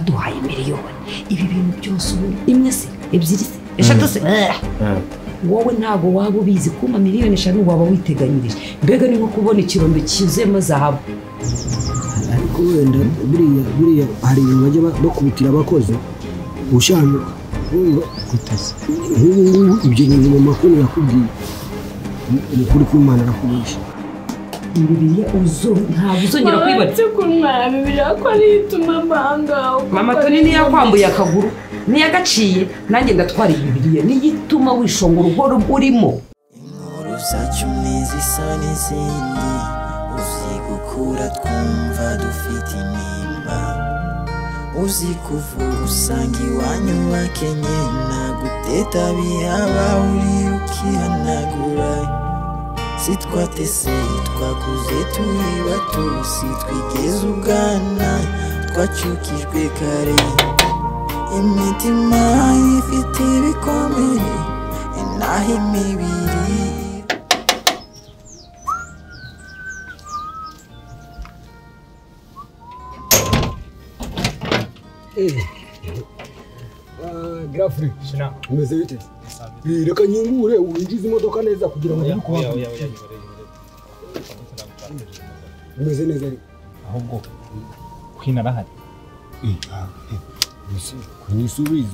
baduhaye miliyoni ibi bintu byose ubu imwe se ebyiri se eshatu se wowe ntago waba ubizi kuma miliyoni 5 waba witeganyirije mbega ni nko kubona ikirombe cyuzemo zahabu ariko wenda buriya hari ibintu bajya bakubitira abakozi ushanuka urumva guteze ibyo bintu mu makuru yakubwiye ukuri kw'Imana arakubisha Bibiliya ntabwo uzongera kwibara cyo kunwara Bibiliya ko ari ituma banga mama Toni niyo yakwambuye akaguru niyo agaciye nanjye ndatwara Bibiliya niyo ituma wishongora uhora urimo inkuru zacu n'izisa n'izindi uzi gukura twumva dufite intimba uzi kuvuga usanga iwanyu bakenye naguteta bihaba uri ukihanagura sitwatese twakuze turi bato sitwigeze ubwana twacukijwe kare imitima ifite ibikomere inaha imibiri Grafri shina umeze bite reka nyingure winjize imodoka neza kugira ngo umeze neza ahubwo kwina arahari kunisubiza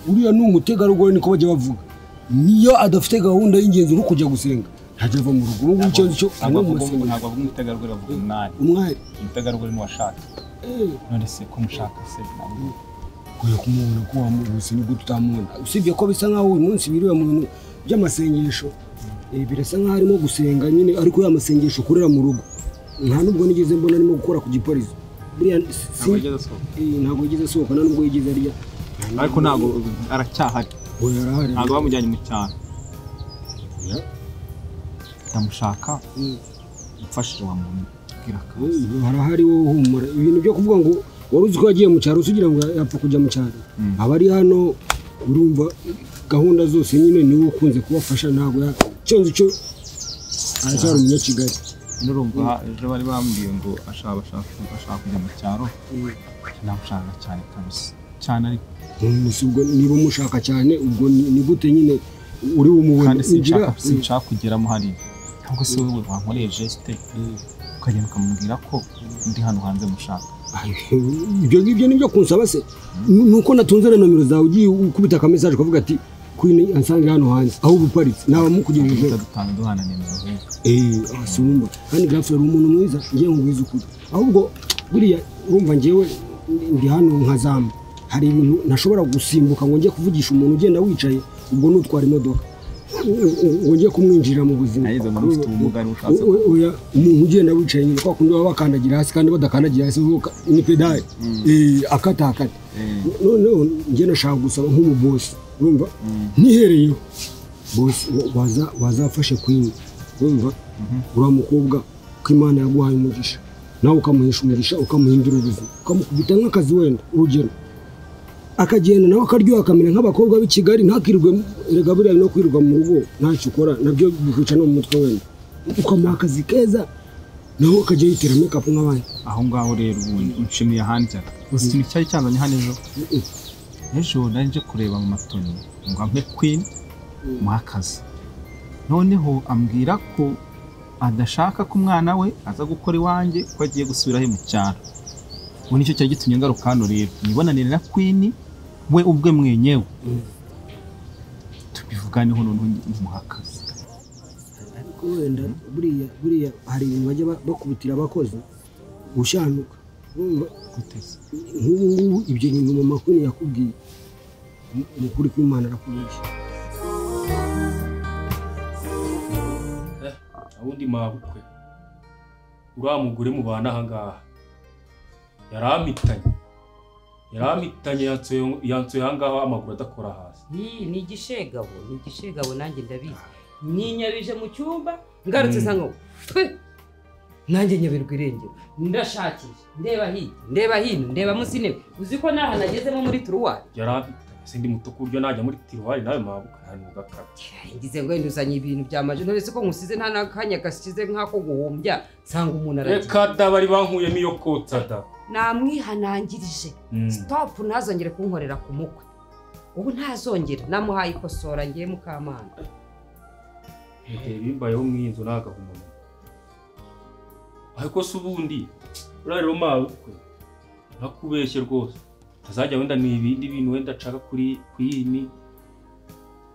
buriya ni umutegarugori niko bajya bavuga niyo adafite gahunda y'ingenzi no kujya gusenga ntajya ava mu rugo ubu icyo cyo ntabwo avuga umutegarugori avuga umwari umutegarugori n'uwashaka none se ko mushaka se kuya kumubona ko wamubuse nibwo tutamubona usibye ko bisa nkaho uyu munsi biriwe mu bintu by'amasengesho birasa nkaho arimo gusenga nyine ariko ya masengesho kurera mu rugo nta nubwo nigeze mbona arimo gukora ku gipolisi buriya ntabwo yigeze asohoka nta nubwo yigeze arya ariko ntabwo aracyahari ntabwo bamujyanye mu cyaro ndamushaka umfashije wa muntu bwira akazi harahari wowe humura ibintu byo kuvuga ngo wari uzi ko yagiye mu cyaro usugira ngo yapfa kujya mu cyaro abari hano urumva gahunda zose nyine niwe ukunze kubafasha ntabwo cyonze cyo aracyari umunyakigali n'urumva ejo bari bambwiye ngo ashaka kujya mu cyaro namushaka cyane kabisa cyane ariko ubwo niba umushaka cyane ubwo ni gute nyine uri bumubone kandi sinshaka kugeramo hariya ntabwo se wowe wankoreye geste ukagenda ukamubwira ko ndi hano hanze mushaka ibyo ngibyo nibyo kunsaba se nuko natunze na nomero zawe ugiye ukubita akamesaje ukavuga ati Queen ansange hano hanze aho ubuparitse naba mukugejeje dutanga duhana nimero asumba kandi Grafri ari umuntu mwiza ngiye ngwiza ukuri ahubwo buriya urumva ngewe ndi hano nkazamba hari ibintu nashobora gusimbuka ngo njye kuvugisha umuntu ugenda wicaye ubwo nutwara imodoka ngo njye kumwinjira mu buzima umuntu ugenda wicaye nyine kwa kundi baba bakandagira hasi kandi badakandagira hasi ni pedale akata noneho njye nashaka gusaba nk'umubosi urumva ntihereyeho bosi wazafashe Queen urumva uriya mukobwa ko Imana yaguhaye umugisha nawe ukamuhisha umugisha ukamuhindura ubuzima ukamukubita nk'akazi wenda urugero akagenda nawe akaryoha akamera nk'abakobwa b'i Kigali ntakirirwe erega buriya no kwirirwa mu rugo ntacyo ukora nabyo bikwica no mu mutwe wenda ukamuha akazi keza nawe ukajya yitera make-up nk'abandi aho ngaho rero ubundi nshimiye hanze gusa ikintu cyari cyanzanye hano ejo nari nje kureba mu Matoni ngo ampe Queen mu akazi noneho ambwira ko adashaka ko umwana we aza gukora iwanjye ko agiye gusubiraho mu cyaro ubu nicyo cyari gitumye ngaruka hano rero nibonanire na Queen we ubwe mwenyewe tubivuganeho noneho umuhakazi ariko wenda buriya hari ibintu bajya bakubitira abakozi ushanuka guteze nk'ubu ibyo bintu mu makuru yakubwiye ukuri kw'Imana arakubisha awundi mabukwe uriya mugore mubana aha ngaha yaramitanye yansuye aha ngaha amaguru adakora hasi ni igishegabo nanjye ndabizi ninyabije mu cyumba ngarutse sango nanjye nyabirwa irengero ndashakisha ndeba hino ndeba munsi intebe uzi ko naha nagezemo muri tiruwari yaramitanye sindi muto ku buryo najya muri tiruwari nawe mabukwe ntanuga kabye ngize ngo nduzanye ibintu byamaje none se ko nkusize nta nakanya gasize nk'ako guhumbya nsanga umuntu aragiye reka da bari bankuyemo iyo kotsa da namwihanangirije stop ntazongere kunkorera ku mukwe ubu ntazongera namuhaye ikosora ngiye Mukamana bimbayeho mwinzu nagahumana ariko se ubundi urarero mawe nakubeshye rwose tazajya wenda n'ibindi bintu wenda nshaka kuri kwini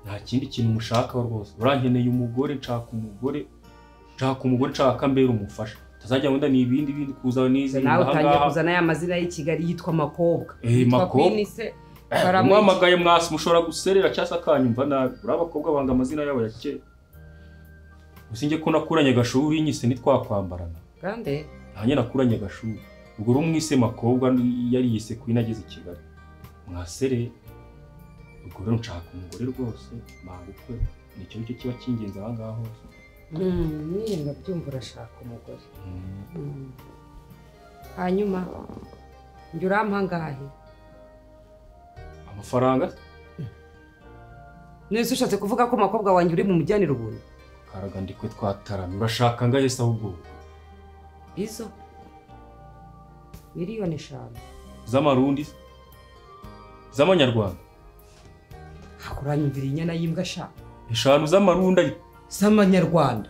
nta kindi kintu mushaka rwose urankeneye umugore nshaka umugore nshaka mbere umufasha tazajya wenda n'ibindi bindi kuza n'izi nawe utangiye kuzana ya mazina y'Ikigali yitwa makobwa makobwa se baramwamagaye mwasi mushobora guserera cyasa kanyumva nabi urabakobwa banga amazina yabo ya kera usinge ko nakuranye gashuri nyise nitwakwambarana kandi hanye nakuranye gashuri ubwo rumwise makobwa yari yise kwinageze Kigali mwasere ubwo rero nshaka umugore rwose mangukwe nicyo kiba kingenza ahangaha hose niyenga byumva urashaka umugore hanyuma njye urampangahe amafaranga nese ushatse kuvuga ko makobwa wanjye uri mu mujyaniro ubuntu karaga ndikwe twataramye urashaka ngahe se ahubwo izo miliyoni 5 z'amarundi z'amanyarwanda hakuranyumvira inyana yimbwa sha 5 z'amarundi z'amanyarwanda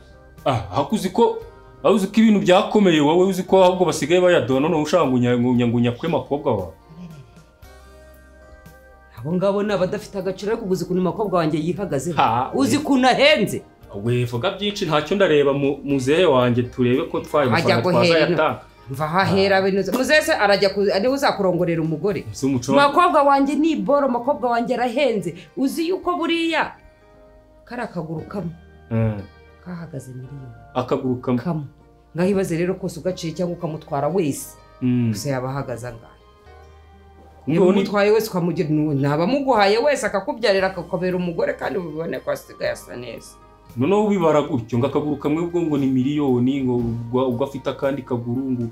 hakuzi ko abuzi ko ibintu byakomeye wowe uzi ko ahubwo basigaye bayadona no ushangunya kwe makobwa wawe abo ngabo nabadafite agaciro ariko kuguzi kuntu makobwa wanjye yihagaze uzi kunahenze we vuga byinshi ntacyo ndareba muzehe wanjye turebe ko twaye amafaranga twazayatanga mva hahera binuze muzese arajya ari uzakurongorera umugore makobwa wanjye ni boro makobwa wanjye arahenze uzi yuko buriya karakaguru kamwe kahagaze miliyoni akaguru kamwe ngahibaze rero kose ugaciye cyangwa ukamutwara wese gusa yabahagaza ngaho niba umutwaye wese ukamugira nabamuguhaye wese akakubyarira akakobera umugore kandi ubibone ko asigaye asa neza noneho ubibara gutyo ngo akaguru kamwe ubwo ngo ni miliyoni ngo ugafite akandi kaguru ngo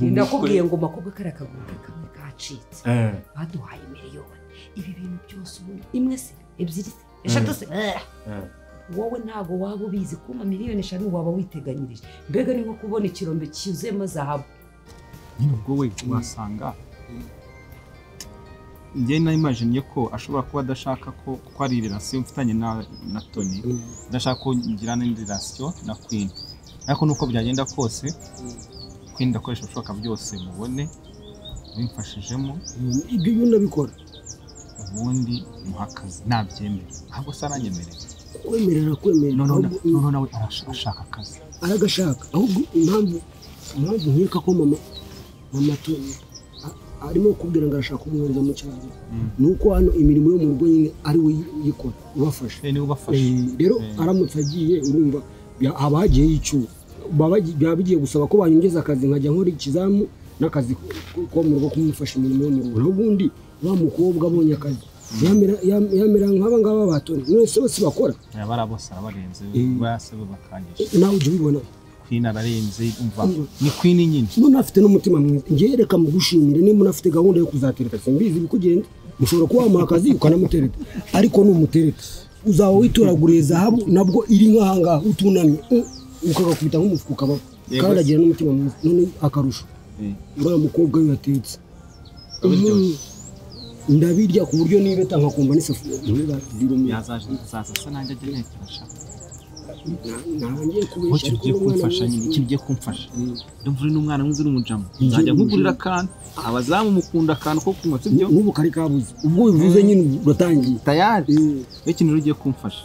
ndakubwiye ngo makobwa kare akaguru kamwe kacitse baduhaye miliyoni ibi bintu byose ubu imwe se ebyiri se eshatu se wowe ntago waba ubizi kuma miliyoni 5 waba witeganyirije mbega ni nko kubona ikirombe cyuzemo zahabu nyine ubwo we wasanga njye na imagine ko ashobora kuba adashaka ko ari relation mfitanye na Tony ndashaka ko ngirana indi relation na Queen ariko nuko byagenda kose Queen ndakoresha bishoboka byose mubone bimfashijemo ibyo yunabikora ubundi muhakazi nabyemera ahubwo saranyemerera kwemerera no nawe arashaka akazi aragashaka ahubwo impamvu nkeka ko mama Tony arimo kubwira ngo arashaka umuhereza mu cyaro nuko hano imirimo yo mu rugo nyine ari we yikora ubafasha rero aramutse agiye urumva abagiye yicyura babigiye gusaba ko banyongeza akazi nkajya nkora ikizamu n'akazi ko mu rugo kumufasha imirimo yo mu rugo n'ubundi wa mukobwa abonye akazi yamera nk'aba ngaba batoni mwese bose bakora yabara bose arabarenze basebe bakangisha nawe ujye ubibona Queen ararenze umva ni Queen nyine none afite n'umutima mwiza ngereka mu gushimira niba unafite gahunda yo kuzatereka simbizi bikugenda mushobora kubamuha akazi ukanamutereta ariko numutereta uzawe witoraguriye zahabu nabwo iri nk'ahangaha utunamye ukagakubita nk'umufuka ukaba kandi agira n'umutima mwiza none akarusho uriya mukobwa we yatetse ndabirya ku buryo nibeta nkakumva n'isafuriya yazaza nanjye agiye ntekerashaka nanjye kubeshya ugiye kumfasha nyine iki ugiye kumfasha ndumva uri n'umwana mwiza uri umujama nzajya nkugurira akantu abazamu mukunda akantu ko kunywa sibyo nk'ubu kari kabuze ubwo bivuze nyine uratangiye tayari ikintu ugiye kumfasha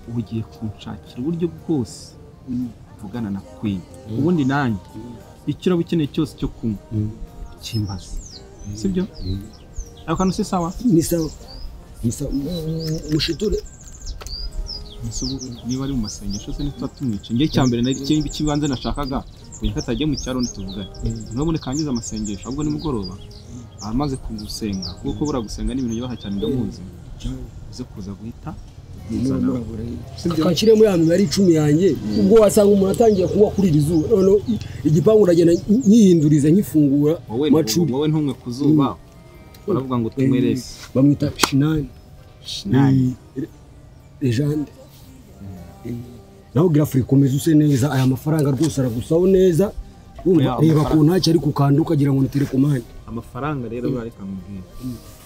ubu ugiye kunshakira uburyo bwose mvugana na Queen ubundi nanjye icyo uraba ukeneye cyose cyo kunywa kimbaza sibyo ariko kantu si sawa ni sawa mushiture niba ari mu masengesho se ntitwatumwice ngiye cyambere na kibanze nashakaga kuko atagiye mu cyaro nituvugane none kangiza amasengesho ahubwo ni mugoroba amaze kugusenga kuko bura gusenga ni ibintu yabaha cyane ndamuzi uze kuza guhita kakire muri ame bari 10 yanjye ubwo wasanga umuntu atangiye kunywa kuri rizuba none igipangu uragenda nyihinduriza nkifungura macuri wowe ntumwe kuzuba baravuga ngo tumwerese bamwita Shinani Legende naho grafri komeza use neza aya mafaranga rwose aragusaho neza reba ku ntacyo ariko ukanda ukagira ngo ni telekomande. Amafaranga rero bareka mubwira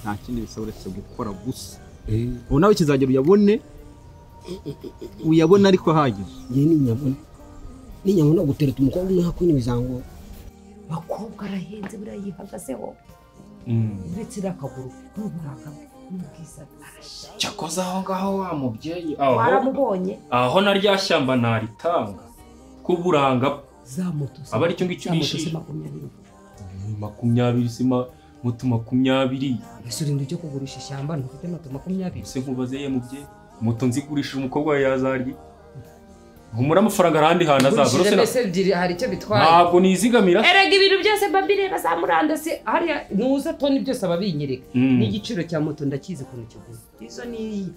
nta kindi bisaba uretse gukora gusa ubu nawe kizagera uyabona ariko ahagije. Ngiye ninyabona gutereta umukobwa umwe hakuno bizango bakobwa arahenze buriya yihagazeho uretse akaguru n'uburaka n'ubwiza cyakoze aho ngaho wa mubyeyi waramubonye aho na rya shyamba naritanga kuburanga za moto aba ari cyo ngicyo bishije 20 sima moto 20 ese urinde cyo kugurisha ishyamba ntufite moto 20 se nkubaze ye mubyeyi moto nzigurisha umukobwa wa yazarye humura amafaranga arandi hana azabro se hari icyo bitwaye ntabwo nizigamira erega ibintu byose babire bazamuranda se hari nuza toni byose ababinyereka n'igiciro cya moto ndakizi kuntu kiguzi izo ni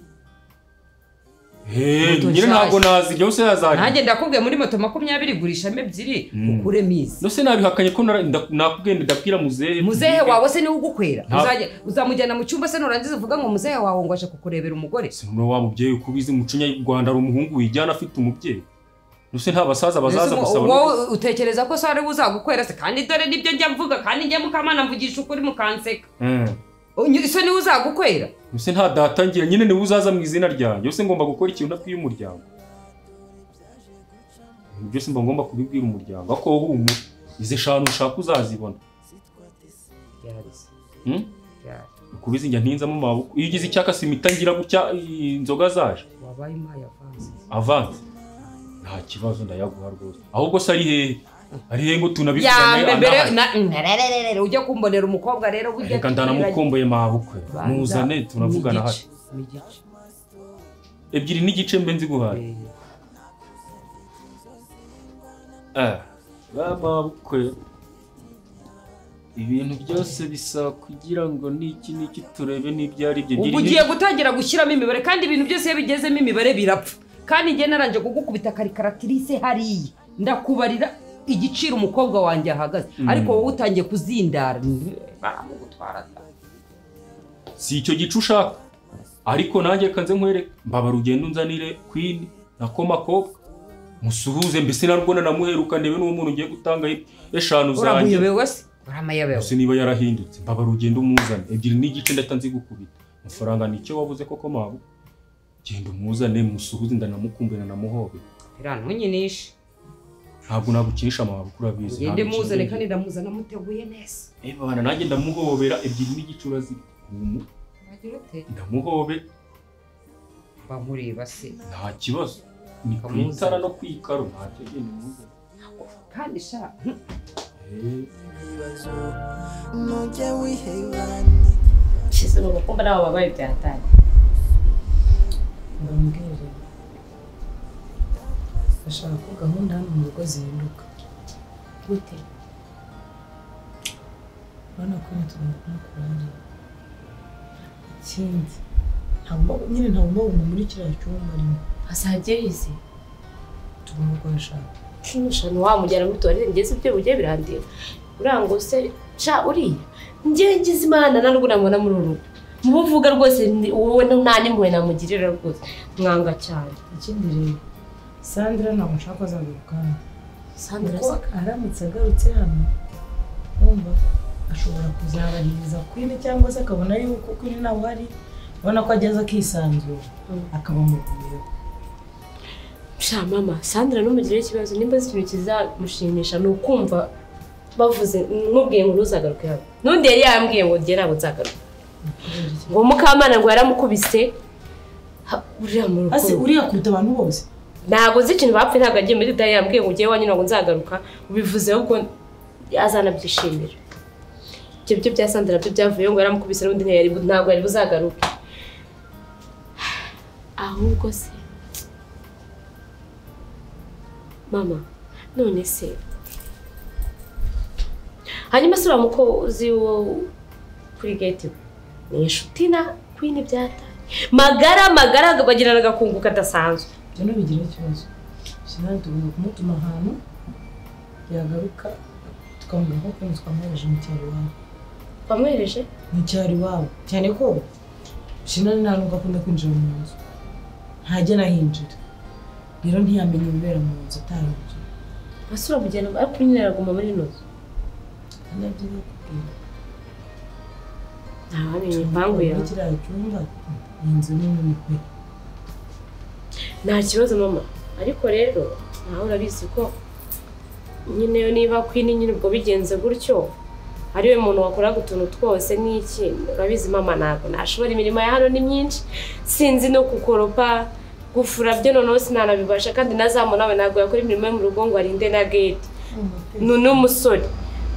nyine ntabwo nazi byose yazarye nanjye ndakubwiye muri moto 20 gurisha 2 ukure mizi no se nabihakanye ko nakugenda ndabwira muzehe wawe se ni ugukwera uzamujyana mu cyumba se nurangiza uvuga ngo muzehe wawe ngo aje kukurebera umugore se no wa mubyeyi ukubizi mucunya Rwanda ari umuhungu wijyana afite umubyeyi no se nta basaza bazaza gusaba wowe utekereza ko sare buzagukwera se kandi dore nibyo njya mvuga kandi njye mukamana mvugisha ukuri mukanseka iso ni uzagukwera Use nta datangira nyine ni uzaza mu izina ryanjye use ngomba gukora ikintu nabwiye umuryango byose mba ngomba kubibwira umuryango ako ubu ize shanu ushaka uzazibona kubizi njya ntinza mu maboko iyo ugize icyaka simitangira gutya inzoga zaje wabaye impaya avance nta kibazo ndayaguha rwose ahubwo se ari he ngo tunabivugane mbere ujya kumbonera umukobwa rero ujya reka ndanamukomboye mabukwe muzane tunavugana hati ebyiri n'igice mbe nzi guhaye mabukwe ibintu byose bisa kugira ngo niki turebe n'ibyari bye ubu ugiye gutangira gushyiramo imibare kandi ibintu byose iyo bigezemo imibare birapfa kandi njye naranje kugukubita karikiratirise hariya ndakubarira igiciro umukobwa wanjye ahagaze ariko wowe utangiye kuzindara baramugutwara si icyo gicu ushaka ariko nanjye kanze nkwereke mbabara ugenda unzanire Queen na Komakobwa musuhuze mbese narwo namuheruka ndebe n'uwo muntu ugiye gutanga eshanu zanjye uramuyobewe se uramayobewe se niba yarahindutse mbabara ugenda umuzane ebyiri n'igice ndatanze gukubita amafaranga nicyo wavuze koko mabo genda umuzane musuhuze ndanamukumbena namuhobe irantunyinisha ntabwo nagukinisha amaboko urabizi ngende muzane kandi ndamuzana muteguye neza bana nanjye ndamuhobera ebyiri n'igicura zi ndamuhobe bamureba se nta kibazo ni kwitara no kwikaro ntacyo genda muzane kandi sha nujya wihebanye kize no kumba nawe babaye byatanye ndambwira bashaka ko gahunda hano mu rugo zihinduka gute bana ko tugomba kumukurana ikindi ntabwo muri kiriya cyumba arimo asagerize tugomba kuhashaka kinshano wamujyana muri tuwarete ngeze ibyo bugiye birandiye urango se cha uriya njye ngize imana ntabwo namubona muri urugo mubuvuga rwose wowe nta nimwe namugirira rwose mwanga cyane ikindi rero Sandra ntabwo nshaka ko azagaruka hano Sandra aramutse agarutse hano wumva ashobora kuzabaririza Queen cyangwa se akabona yuko Queen nawe hari ubona ko ageze akisanzura akaba mu biro sha mama Sandra numugire ikibazo nimba ikintu kizamushimisha no kumva bavuze nkubwiye ngo ntuzagaruke hano nundi yari yambwiye ngo ngiye ntabwo nzagaruka ngo mukamana ngo yaramukubise uriya mu rugo uriya kuruta abantu bose ntabwo nzi ikintu bapfe ntabwo agiye muri daya yambwiye ngo ugiye wanyu ntabwo nzagaruka ubivuze ahubwo azanabyishimira ibyo byo bya Sandra byo byavuye ngo yaramukubise n'undi ntabwo yari buzagaruke ahubwo se mama none se hanyuma se uramukozi wo kuri gate ni inshuti na Queen byataye magara bagirana agakungu kadasanzwe byo bigira ikibazo sinari tugomba kumutuma ahantu yagaruka tukamubwira ko Queen twamwereje mu cyaro iwabo bamwereje mu cyaro iwabo cyane ko sinari nta nubwo akunda kwinjira mu nzu ntajya nahinjira rero ntiyamenye ibibera mu nzu atahinjira asura mujyana ariko nyine araguma muri nozo ndagiye kubwira ntabamenye impangu yawe kiriya cyumba inzu nini pe nta kibazo mama ariko rero nawe urabizi ko nyine yo niba kwini nyine ubwo bigenze gutyo ariwe muntu wakoraga utuntu twose n'iki urabizi mama ntabwo nashobora imirimo ya hano ni myinshi sinzi no kukoropa gufura byo noneho sinanabibasha kandi nazamu nawe ntabwo yakora imirimo yo mu rugo ngo arinde na gate n'umusore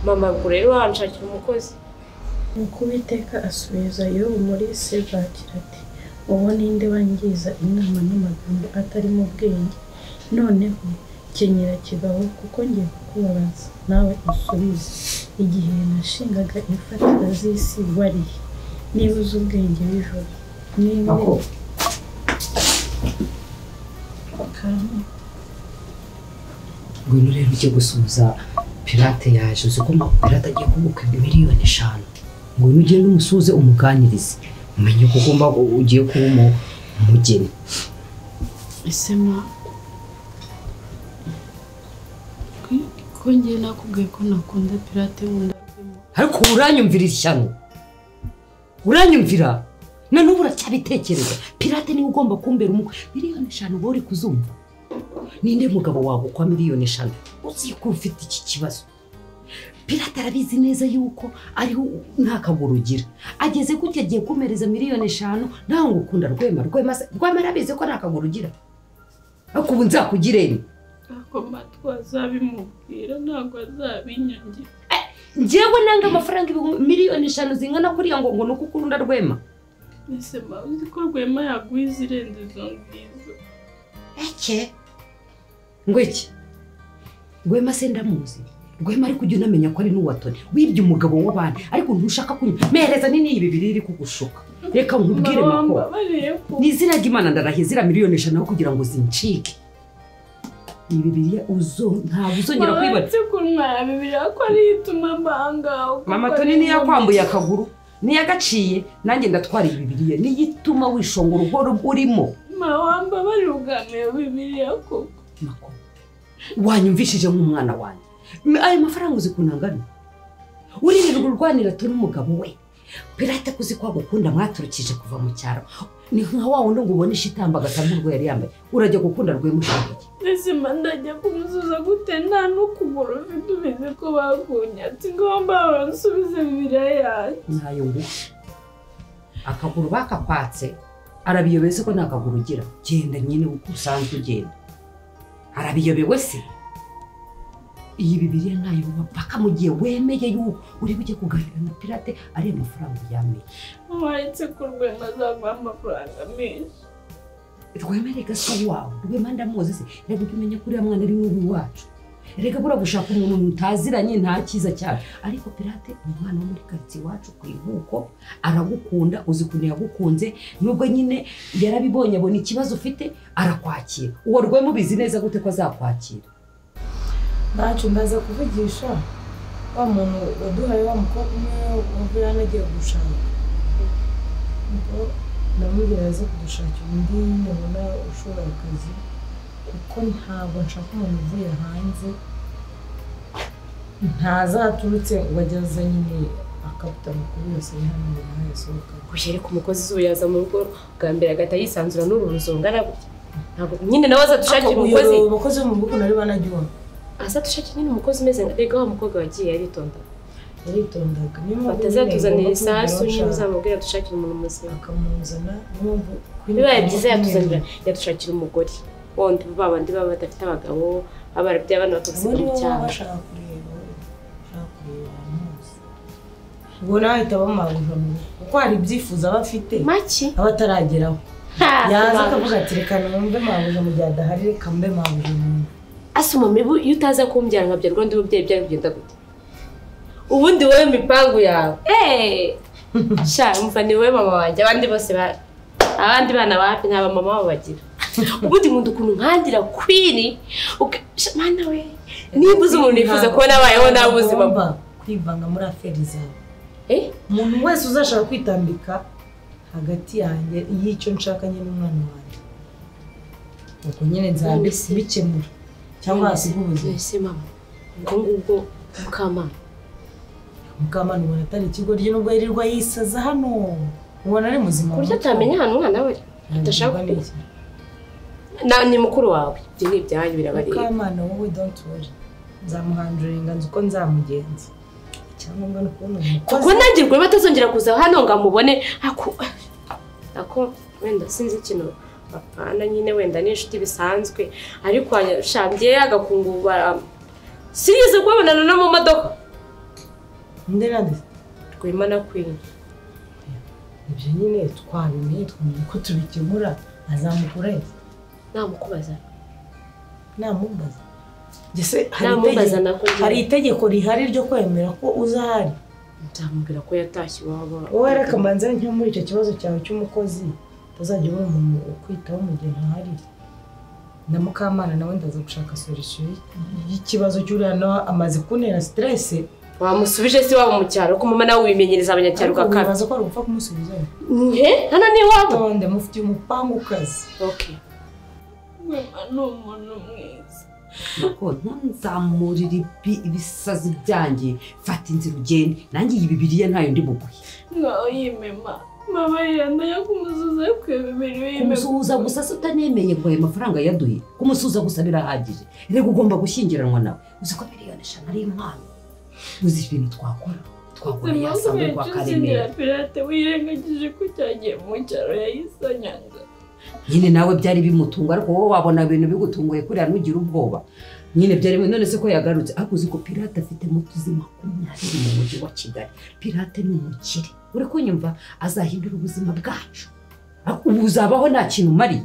mama ubwo rero wanshakira umukozi nuko Uwiteka asubiza Yobu muri Sebakira ati uwo ninde wangiza inama n'amagambo atari mu bwenge noneho kenyera kibaho kuko ngiye kukubabaza nawe usubize igihe nashingaga imfatiro z'isi warihe niba uzi ubwenge w'ijoro niba ngwino rero ujye gusubiza Pirate yaje uzi ko Pirate agiye kuguka 5,000,000 ngwino ugende umusuze umuganirize umenye ko ugomba ugiye kuba umugeni ese ma ko ngiye nakubwiye ko nakunda Pirate wunda ariko uranyumvira ishyano uranyumvira none ubu uracyabitekereza Pirate niwe ugomba kumbera umukwe 5,000,000 bori kuzumva ninde mugabo wawe kwa 5,000,000 uzi ko ufite iki kibazo Pirate arabizi neza yuko ariho nta kaguru ugira ageze gutya agiye kumereza 5,000,000 nawe ngukunda Rwema arabizi ko nta kaguru ugira ariko ubu nzakugirene ako matwa azabimubwira ntabwo azabinyangira njyewe nanga amafaranga 5,000,000 zingana kuriya ngo nuko ukunda Rwema ese ma uzi ko Rwema yagwiza irenze izo ngizo eke ngwiki Rwema se ndamuzi Rwema ariko ujye unamenya ko ari n'uwatone wibye umugabo w'abandi ariko ntushaka kunywa mereza nini ibi biri kugushuka reka nkubwire mako nizina gimana ndarahize 5,000,000 naho kugira ngo zincike ibi biri ntabwo uzongera kwibana ati kunwa Bibiliya ko ari ituma banga mama toni ni yakwambuye akaguru ni yagaciye nanjye ndatwara ibi Bibiliya ni yituma wishongora ubwo urimo mawamba bari ugame Bibiliya koko mako wanyumvishije nk'umwana wanjye ayo mafaranga uzi kunangana uririrwa urwanira turi umugabo we Pirate kuzi ko agukunda mwaturukije kuva mu cyaro ni nka wa wundi ngo ubone ishitamba gatamurwa yari yambaye urajya gukunda Rwemushaka ese mandajya kumuzuza gute nta n'ukuguru ufite ubizi ko bakunyatse ngomba baransubize Bibiliya yawe ntayo ngo akaguru bakakwatse arabiyobeze ko nta kaguru ugira genda nyine uko usanzwe ugenda arabiyobewe se iyi Bibiliya nayo bapaka mu gihe wemeye yuko uri bujye kuganira na Pirate ari amafaranga yameye waretse ko Rwema azagwa amafaranga menshi Rwema reka se wawe Rwema ndamuzi se reka umenye kuri mwana ari n'ubu wacu reka bura gushaka umuntu mutaziranye nta kiza cyane ariko Pirate umwana wo muri quartier wacu ku ivuko aragukunda uzi kuntu yagukunze nubwo nyine yarabibonye abona ikibazo ufite arakwakira uwo Rwema ubizi neza gute ko azakwakira ntacyo ndaza kuvugisha wa muntu waduhaye wa mukobwa umwe wavuye hano agiye gushaka ubwo ndamubwira aze kudushakira undi nabona ushobora akazi kuko ntabwo nshaka umuntu uvuye hanze ntazaturutse ngo ageze nyine akabuta amakuru yose hano nawe yasohoka gushyira ku mukozi zuba yaza mu rugo bwa mbere agahita yisanzura n'uru ruzongana gutya ntabwo nyine nawe azadushakira umukozi wo mu rugo nari banajyona azadushakira nyine umukozi umeze nka rega wa mukobwa wagiye yaritondaga batazatuzanira isasu nyine uzamubwira dushakira umuntu muzima akamuzana n'ubu bibaye byiza yadushakira umugore wundi babandi baba badafite abagabo abarabye abana batugusiga mu cyaro bashaka kureba ubwo nawe ahita bamabuja kuko hari ibyifuzo aba afite make aba atarageraho yaza akavuga ati reka numve mabuja mu gihe adahari reka mbe mabuja ase umumwe iyo utaza kumbyara nkabyarwa ndi mubyeyi byari kugenda gute ubundi wowe mipangu yawe sha umva ni wowe mama wanjye abandi bose abandi bana bapi nta mama babo bagira ubundi nkunda ukuntu nkangira kwini mana we niba uzi umuntu yifuza kubona abayeho nta buzima kwivanga muri aferi zawe umuntu wese uzashaka kwitambika hagati yanjye y'icyo nshakanye n'umwana wanjye ubwo nyine nzabikemura cyangwa hasiga ubuzima. Ese mama ubwo Mukamana ubona atari ikigo rye nubwo yirirwa yisaza hano ubona ari muzima kurya atamenya ahantu umwana we adashaka ni mukuru wawe ibyo ni ibyanyu birabareba. Mukamana wowe don't worry nzamuhanduringa nzi uko nzamugenza cyangwa no kubona kuko nangirwe batazongera kuza hano ngamubone ako wenda sinzi ikintu bapana nyine wenda n'inshuti bisanzwe ariko shambye agakungubara sirize kubonana no mu modoka nderande Rwema na Queen. Ibyo nyine twabimenye twumva ko tubikemura azamukura namukubaza Gese hari itegeko rihari ryo kwemera ko uzahari nzamubwira ko yatashye iwabo. Wowe reka mbanze nko muri icyo kibazo cyawe cy'umukozi utazajya ubona umuntu ukwitaho mu gihe ntahari na Mukamana nawe ndaza gushaka solution y'ikibazo cy'uriya nawe amaze kuntera stress. Wamusubije si wabo mu cyaro ko mama nawe wimenyereza abanyacyaro gakara. Baza ko ari gupfa kumusubiza. Hano ni wabo. Tonde mufite umupangu kazi. Okay. Mama no umuntu mwiza. Nako nzamurira ibisazi byanjye fata inzira ugende nanjye iyi Bibiliya ntayo ndi buguhe. Ngaho yimema. Mama yanda yakumuzuza kwebemera kumusuhuza gusa utanemeye ngo ayo mafaranga yaduhe kumusuhuza gusa birahagije rego ugomba gushyingiranwa nawe uzi ko miliyoni 5 ari impano uzi ibintu twakora yasanzwe kwa Karemera pirate wirengagije ko cyagiye mu cyaro yayisanyanga nyine nawe byari bimutunga ariko wowe wabona ibintu bigutunguye kuri hano ugira ubwoba nyine byari none se ko yagarutse akuzi ko pirate afite moto zima 20 mu mujyi wa Kigali. Pirate ni umukire uri kunyumva azahindura ubuzima bwacu ubuzabaho nta kintu mari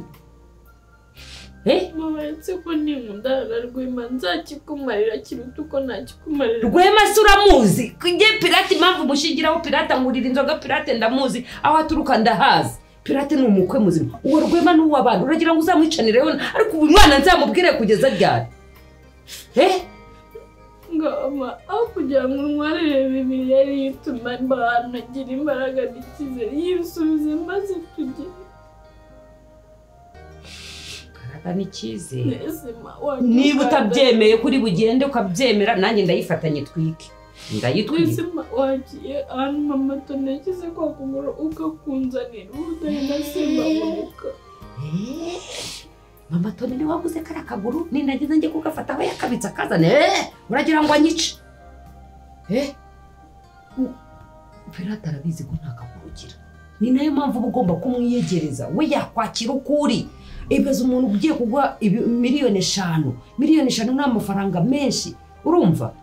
mama yatse ko ni mundara Rwema nzakikumarira kiruta uko nakikumarira. Rwema suramuzi kujye pirate impamvu mushingiraho pirate ngurira inzoga pirate ndamuzi aho aturuka ndahazi. Pirate ni umukwe muzima uwo Rwema n'uwo abantu uragira ngo uzamwicanireho ariko ubu mwana nzamubwire kugeza ryari ngama aho kugira ngo ntwarire Bibiliya yari ituma mbanagira imbaraga n'icyizere yisubize maze tugire karaga n'icyizere niba utabyemeye kuri bugende ukabyemera nanjye ndayifatanye twike ndayitwise wagiye ahantu mama tonekeze kwa kugura ugakunzanira udahina simbamuka mama Toni ni waguze kara kaguru ninagize nje kugafata aho yakabitsa kazane uragira ngo anyice Pirate arabizi ko nta kagurugira ni nayo mpamvu ugomba kumwiyegereza we yakwakira ukuri ibibazo umuntu ugiye kugwa miliyoni 5 ni amafaranga menshi urumva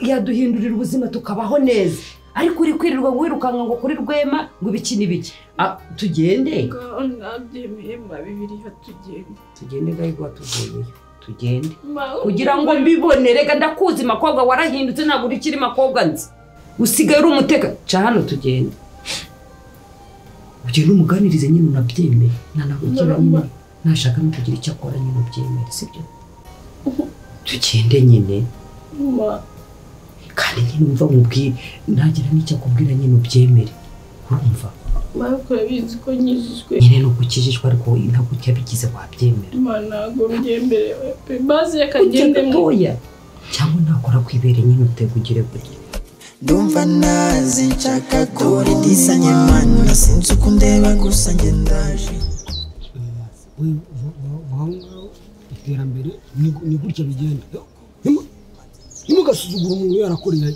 yaduhindurira ubuzima tukabaho neza ariko uri kwirirwa wirukanga ngo kuri Rwema ngo ibiki nibiki tugende nabyemeye Bibiliya tugende gahigwa tugende kugira ngo mbibone rega ndakuzi makobwa warahindutse ntabwo uri kiri makobwa nzi usigaye uri umuteka ca hano tugende uje n'umuganirize nyine unabyemeye nanagugira nyine nashaka no kugira icyo akora nyine ubyemere sibyo tugende nyine kandi nyine umva mubwire ntagira n'icyo akubwira nyine ubyemere urumva Marco yabizi ko nyijijwe nyine no gukijijwe ariko ntabwo cyabigize wabyemera ntabwo mbyemerewe pe maze yakagende mutoya cyangwa nakora kwibere nyine utegugire gutya ndumva nazi nshaka kuri disanye mana sinzi uko ndeba gusa nge ndaje iterambere ni gutya bigenda ntimugasuzugura umuntu yarakoreye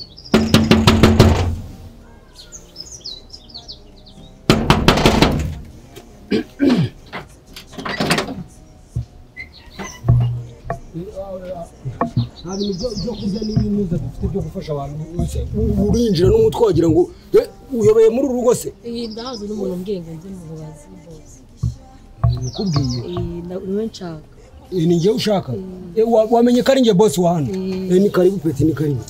nta bintu byo kurya n'ibintu dufite byo gufasha abantu urinjira n'umutwe wagira ngo uyobeye muri uru rugo se ndahazi n'umuntu mbwiye ngo nze mu bubazi bose nakubwiye niwe nshaka ni njye ushaka wamenye ko ari njye boss wa hano ni karibu peti ni karibu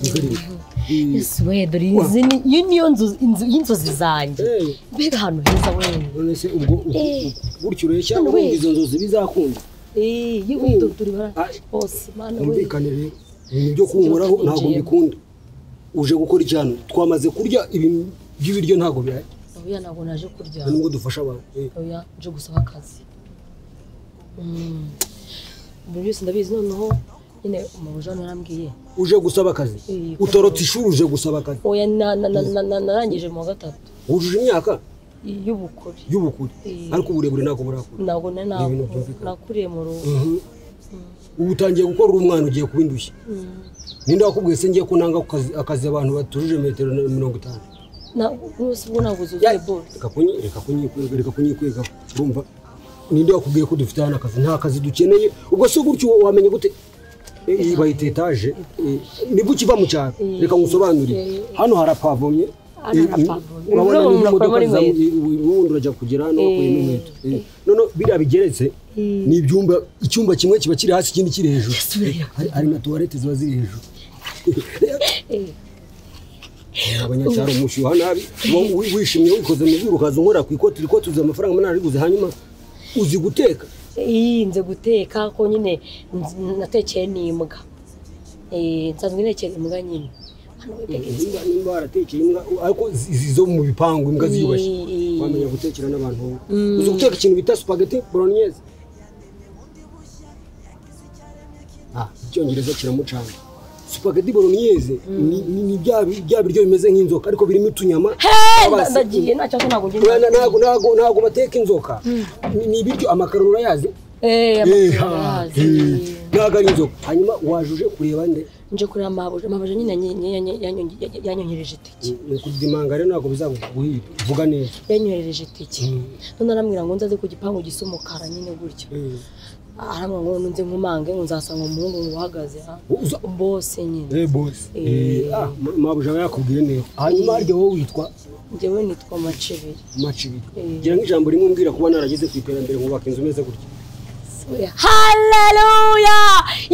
yesu we dore izi niyo nzu y'inzozi zanjye mbega ahantu heza we none se ubwo gutyo ureshya urumva izo nzozi bizakunda y'ubuto turi bose mana we umvikane rero ibyo kunkoraho ntabwo mbikunda uje gukora icyano twamaze kurya ibintu by'ibiryo ntabwo bihari oya ntabwo naje kurya nubwo dufasha abantu oya nje gusaba akazi ibyo byose ndabizi noneho nyine umubuja narambwiye uje gusaba akazi utorota ishuri uje gusaba akazi oya narangije mu wa gatatu wujuje imyaka y'ubukure ariko uburebure ntabwo burakura ntabwo nakuriye mu rugo ubu utangiye gukora uri umwana ugiye kuba indushyi ninde wakubwiye se ngiye ko nanga akazi abantu batujuje metero 50 ntabwo zuzuye bose reka kunyikwega urumva ninde wakubwiye ko dufite hano akazi nta kazi dukeneye ubwo se gutyo wamenye gute iyi bayita etaje nibwo ukiva mu cyaro reka ngusobanurire hano harapavomye urabona n'imodoka ubundi urajya kugera hano wakuye n'inkweto none biriya bigeretse ni icyumba kimwe kiba kiri hasi ikindi kiri hejuru hari na tuwarete ziba ziri hejuru abanyacyaro umushyuha nabi wishimye wikoze mu zuru ukaza unkorera ku ikoti riko tuzi amafaranga manani ariguze hanyuma uzi guteka nze guteka ko nyine natekeye n'imbwa nsanzwe ntekera imbwa nyine nimba waratekeye imbwa ariko zizo mu bipangu imbwa ziyubashye wamenya gutekera n'abantu uzi guteka ikintu bita spaghetti bolognese icyongereza kiramucanga spaghetti bolognese ni bya biryo bimeze nk'inzoka ariko birimo utunyama ndagiye ntacyo ntabwo bateka inzoka ni ibiryo amakaroni urayazi ntabwo ari inzoka hanyuma wajuje kureba nde nje kureba mabuja nyine yanyonyereje itike ni ukudimanga rero ntabwo bizaguhira vuga neza yanyonyereje itike none arambwira ngo nzaze ku gipangu gisa umukara nyine gutyo aramwe ngo nunze nkumange ngo nzasanga umuhungu ngo uhagaze bose nyine bose mabuja yakubwiye neza hanyuma aryo wowe witwa njyewe nitwa Macibiri gira nk'ijambo rimwe umbwira kuba narageze ku iterambere nkubaka inzu imeze gutya haleluya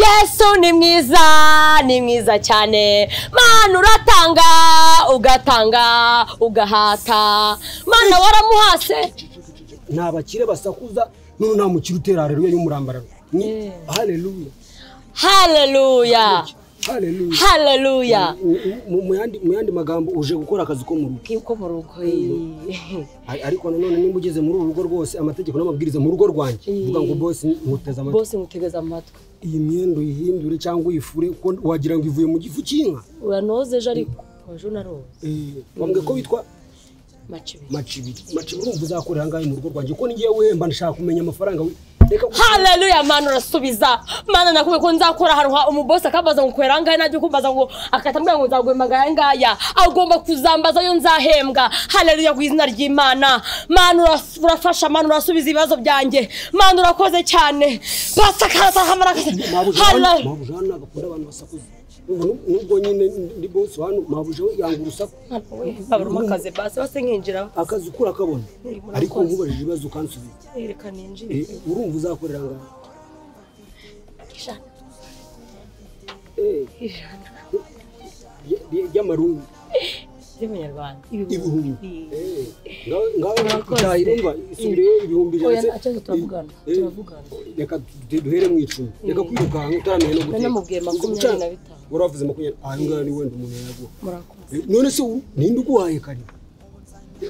yesu ni mwiza cyane mana uratanga ugatanga ugahata mana waramuhase nta bakire basakuza none nta mukire utera haleluya y'umurambararo haleluya mu yandi magambo uje gukora akazi ko mu rugo ariko nanone nimba ugeze muri uru rugo rwose amategeko n'amabwiriza mu rugo rwanjye uvuga ngo bose ngutegeza amatwi iyi myenda uyihindure cyangwa uyifure kuko wagira ngo ivuye mu gifu cy'inka uranozeje ariko ejo naroze wambwe ko bitwa Macibiri urumva uzakorera ngaho mu rugo rwanjye kuko ningiye wemba ndashaka kumenya amafaranga haleluya mana urasubiza mana nakubwiye ko nzakora ahantu umubosi akabaza ngo kwera ngahe najye kumbaza ngo akatambwira ngo nzagwema ngaya agomba kuzambaza yo nzahembwa haleluya ku izina ry'Imana mana urafasha mana urasubiza ibibazo byanjye mana urakoze cyane pasakara hamara mabujana gakunda abantu basakuza nubwo nyine ndi boss hano mabuje yanga urusaku babaruma akazi base nkinjira akazi ukura kabona ariko nkubajije ibibazo kansubiza reka ninjire urumva uzakorera ngaho y'amarundi y'Abanyarwanda ibihumbi ngaho kutahirumva isubire ibihumbi jase turavugana reka duhere mu icumi reka kwirukanka utaramenye no guteka namubwiye 25 uravuze 20 ngaho ni wenda umuntu yaguha none se ninde uguhaye kari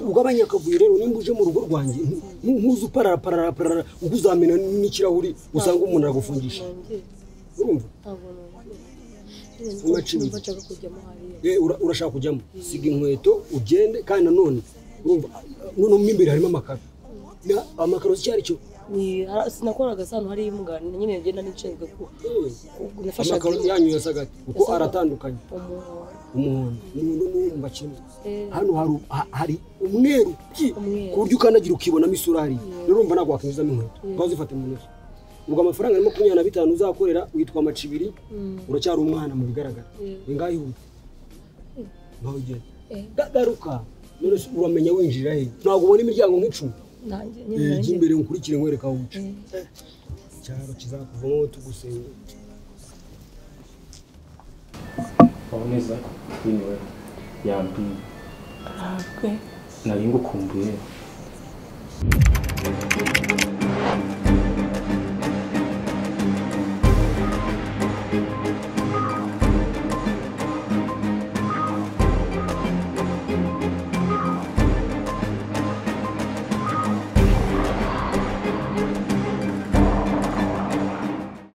ugabanya akavuyo rero nimba uje mu rugo rwanjye nkuzu parara ukuzamena n'ikirahuri usanga umuntu aragufungisha urumva urashaka kujyamo siga inkweto ugende kandi nanone urumva none mo imbere harimo amakaro cyari cyo sinakoraga sano hari imbwa nyine ngenda nicenzwe ko nafasha amakaro yanyu yasagati uko aratandukanye umuhondo n'umba kimwe hano hari umweru ku buryo ukanagira ukibonamo isura hari rero urumva ntabwo wakinyuzamo inkweto bazifate mu ntoki ubwo amafaranga arimo 25 uzakorera witwa Macibiri uracyari umwana mu bigaragara ingahe ihute naho ugenda garuka none uramenya winjira he ntabwo ubona imiryango nk'icumi nanjye imbere nkurikire nkwereka aho uca cyaro kizakuvamo tugusenga Boneza kwiniwe yambi nari ngukumbuye